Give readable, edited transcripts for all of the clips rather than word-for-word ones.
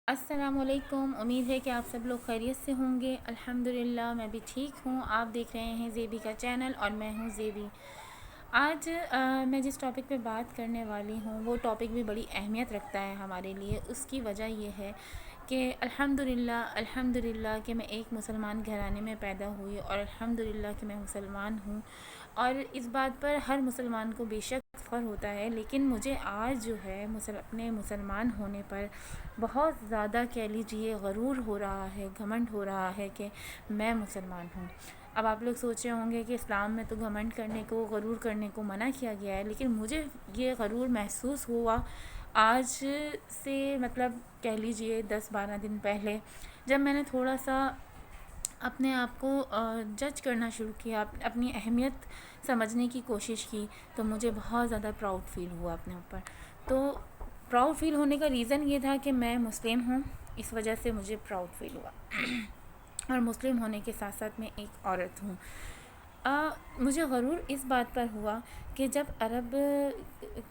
السلام علیکم، امید ہے کہ آپ سب لوگ خیریت سے ہوں گے۔ الحمدللہ میں بھی ٹھیک ہوں۔ آپ دیکھ رہے ہیں زیبی کا چینل اور میں ہوں زیبی۔ آج میں جس ٹاپک پہ بات کرنے والی ہوں وہ ٹاپک بھی بڑی اہمیت رکھتا ہے ہمارے لیے۔ اس کی وجہ یہ ہے کہ الحمدللہ کہ میں ایک مسلمان گھرانے میں پیدا ہوئی اور الحمدللہ کہ میں مسلمان ہوں، اور اس بات پر ہر مسلمان کو بے شک فخر ہوتا ہے۔ لیکن مجھے آج جو ہے اپنے مسلمان ہونے پر بہت زیادہ کہہ لیجیے غرور ہو رہا ہے، گھمنڈ ہو رہا ہے کہ میں مسلمان ہوں۔ اب آپ لوگ سوچ رہے ہوں گے کہ اسلام میں تو گھمنڈ کرنے کو، غرور کرنے کو منع کیا گیا ہے، لیکن مجھے یہ غرور محسوس ہوا آج سے کہہ لیجیے 10-12 دن پہلے، جب میں نے تھوڑا سا اپنے آپ کو جج کرنا شروع کیا، اپنی اہمیت سمجھنے کی کوشش کی، تو مجھے بہت زیادہ پراؤڈ فیل ہوا اپنے اوپر۔ تو پراؤڈ فیل ہونے کا ریزن یہ تھا کہ میں مسلم ہوں، اس وجہ سے مجھے پراؤڈ فیل ہوا اور مسلم ہونے کے ساتھ ساتھ میں ایک عورت ہوں۔ مجھے غرور اس بات پر ہوا کہ جب عرب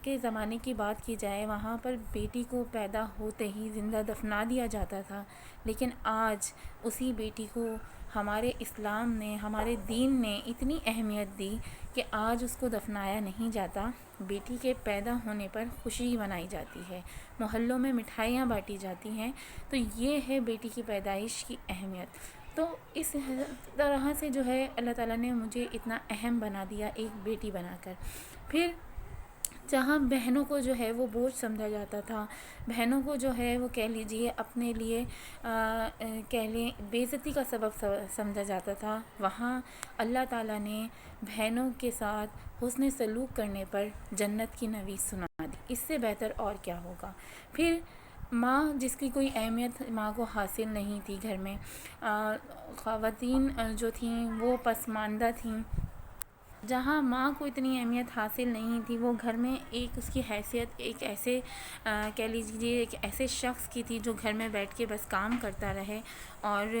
کے زمانے کی بات کی جائے، وہاں پر بیٹی کو پیدا ہوتے ہی زندہ دفنا دیا جاتا تھا، لیکن آج اسی بیٹی کو ہمارے اسلام نے، ہمارے دین نے اتنی اہمیت دی کہ آج اس کو دفنایا نہیں جاتا، بیٹی کے پیدا ہونے پر خوشی منائی جاتی ہے، محلوں میں مٹھائیاں بانٹی جاتی ہیں۔ تو یہ ہے بیٹی کی پیدائش کی اہمیت۔ تو اس طرح سے جو ہے اللہ تعالیٰ نے مجھے اتنا اہم بنا دیا ایک بیٹی بنا کر۔ پھر جہاں بہنوں کو جو ہے وہ بوجھ سمجھا جاتا تھا، بہنوں کو جو ہے وہ کہہ لیجیے اپنے لیے کہہ لیں بے عزتی کا سبب سمجھا جاتا تھا، وہاں اللہ تعالیٰ نے بہنوں کے ساتھ حسن سلوک کرنے پر جنت کی نوید سنا دی۔ اس سے بہتر اور کیا ہوگا۔ پھر ماں، جس کی کوئی اہمیت ماں کو حاصل نہیں تھی گھر میں، خواتین جو تھیں وہ پسماندہ تھیں، جہاں ماں کو اتنی اہمیت حاصل نہیں تھی، وہ گھر میں ایک اس کی حیثیت ایک ایسے کہہ لیجیے ایک ایسے شخص کی تھی جو گھر میں بیٹھ کے بس کام کرتا رہے اور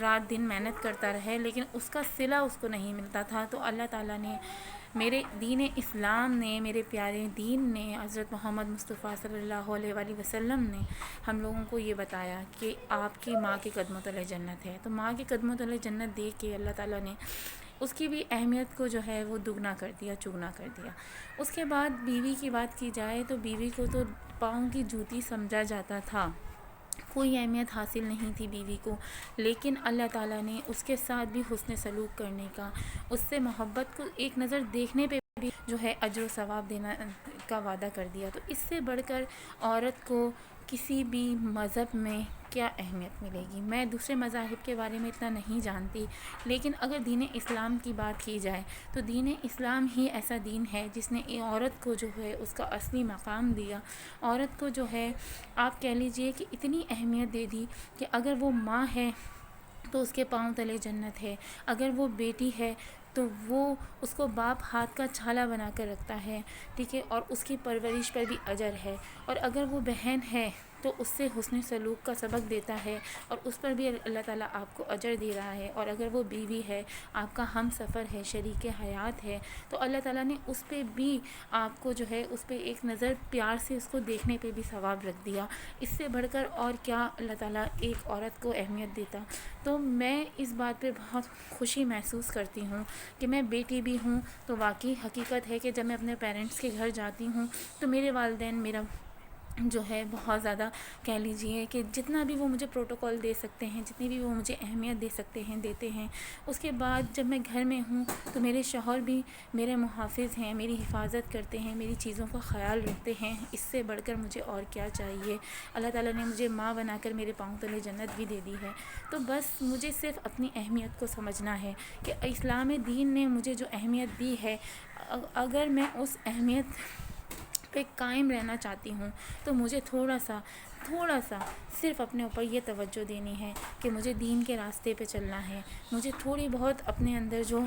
رات دن محنت کرتا رہے، لیکن اس کا صلہ اس کو نہیں ملتا تھا۔ تو اللہ تعالیٰ نے، میرے دین اسلام نے، میرے پیارے دین نے، حضرت محمد مصطفیٰ صلی اللہ علیہ وآلہ وسلم نے ہم لوگوں کو یہ بتایا کہ آپ کی ماں کے قدموں تلے جنت ہے۔ تو ماں کے قدموں تلے جنت دیکھ کے اللہ تعالیٰ نے اس کی بھی اہمیت کو جو ہے وہ دگنا کر دیا، چگنا کر دیا۔ اس کے بعد بیوی کی بات کی جائے تو بیوی کو تو پاؤں کی جوتی سمجھا جاتا تھا، کوئی اہمیت حاصل نہیں تھی بیوی کو، لیکن اللہ تعالیٰ نے اس کے ساتھ بھی حسن سلوک کرنے کا، اس سے محبت کو ایک نظر دیکھنے پہ بھی جو ہے اجر و ثواب دینا کا وعدہ کر دیا۔ تو اس سے بڑھ کر عورت کو کسی بھی مذہب میں کیا اہمیت ملے گی۔ میں دوسرے مذاہب کے بارے میں اتنا نہیں جانتی، لیکن اگر دین اسلام کی بات کی جائے تو دین اسلام ہی ایسا دین ہے جس نے عورت کو جو ہے اس کا اصلی مقام دیا، عورت کو جو ہے آپ کہہ لیجئے کہ اتنی اہمیت دے دی کہ اگر وہ ماں ہے تو اس کے پاؤں تلے جنت ہے، اگر وہ بیٹی ہے تو وہ اس کو باپ ہاتھ کا چھالا بنا کر رکھتا ہے، ٹھیک ہے، اور اس کی پرورش پر بھی اجر ہے، اور اگر وہ بہن ہے تو اس سے حسن سلوک کا سبق دیتا ہے اور اس پر بھی اللہ تعالیٰ آپ کو اجر دے رہا ہے، اور اگر وہ بیوی ہے، آپ کا ہم سفر ہے، شریک حیات ہے، تو اللہ تعالیٰ نے اس پہ بھی آپ کو جو ہے اس پہ ایک نظر پیار سے اس کو دیکھنے پہ بھی ثواب رکھ دیا۔ اس سے بڑھ کر اور کیا اللہ تعالیٰ ایک عورت کو اہمیت دیتا۔ تو میں اس بات پہ بہت خوشی محسوس کرتی ہوں کہ میں بیٹی بھی ہوں۔ تو واقعی حقیقت ہے کہ جب میں اپنے پیرنٹس کے گھر جاتی ہوں تو میرے والدین میرا جو ہے بہت زیادہ کہہ لیجئے کہ جتنا بھی وہ مجھے پروٹوکول دے سکتے ہیں، جتنی بھی وہ مجھے اہمیت دے سکتے ہیں دیتے ہیں۔ اس کے بعد جب میں گھر میں ہوں تو میرے شوہر بھی میرے محافظ ہیں، میری حفاظت کرتے ہیں، میری چیزوں کا خیال رکھتے ہیں۔ اس سے بڑھ کر مجھے اور کیا چاہیے۔ اللہ تعالیٰ نے مجھے ماں بنا کر میرے پاؤں تلے جنت بھی دے دی ہے۔ تو بس مجھے صرف اپنی اہمیت کو سمجھنا ہے کہ اسلام دین نے مجھے جو اہمیت دی ہے، اگر میں اس اہمیت پہ قائم رہنا چاہتی ہوں تو مجھے تھوڑا سا صرف اپنے اوپر یہ توجہ دینی ہے کہ مجھے دین کے راستے پہ چلنا ہے۔ مجھے تھوڑی بہت اپنے اندر جو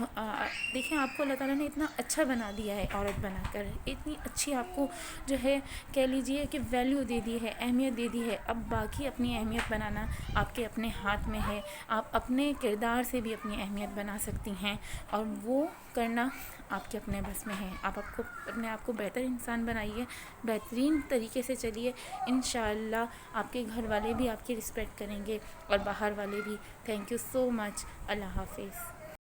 دیکھیں، آپ کو اللہ تعالیٰ نے اتنا اچھا بنا دیا ہے، عورت بنا کر اتنی اچھی آپ کو جو ہے کہہ لیجئے کہ ویلیو دے دی ہے، اہمیت دے دی ہے۔ اب باقی اپنی اہمیت بنانا آپ کے اپنے ہاتھ میں ہے۔ آپ اپنے کردار سے بھی اپنی اہمیت بنا سکتی ہیں، اور وہ کرنا آپ کے اپنے بس میں ہے. آپ اپنے آپ کو بہتر انسان بنائیے, بہترین طریقے سے چلیے, انشاءاللہ آپ کے گھر والے بھی آپ کی رسپیکٹ کریں گے اور باہر والے بھی. تھینک یو سو مچ. اللہ حافظ.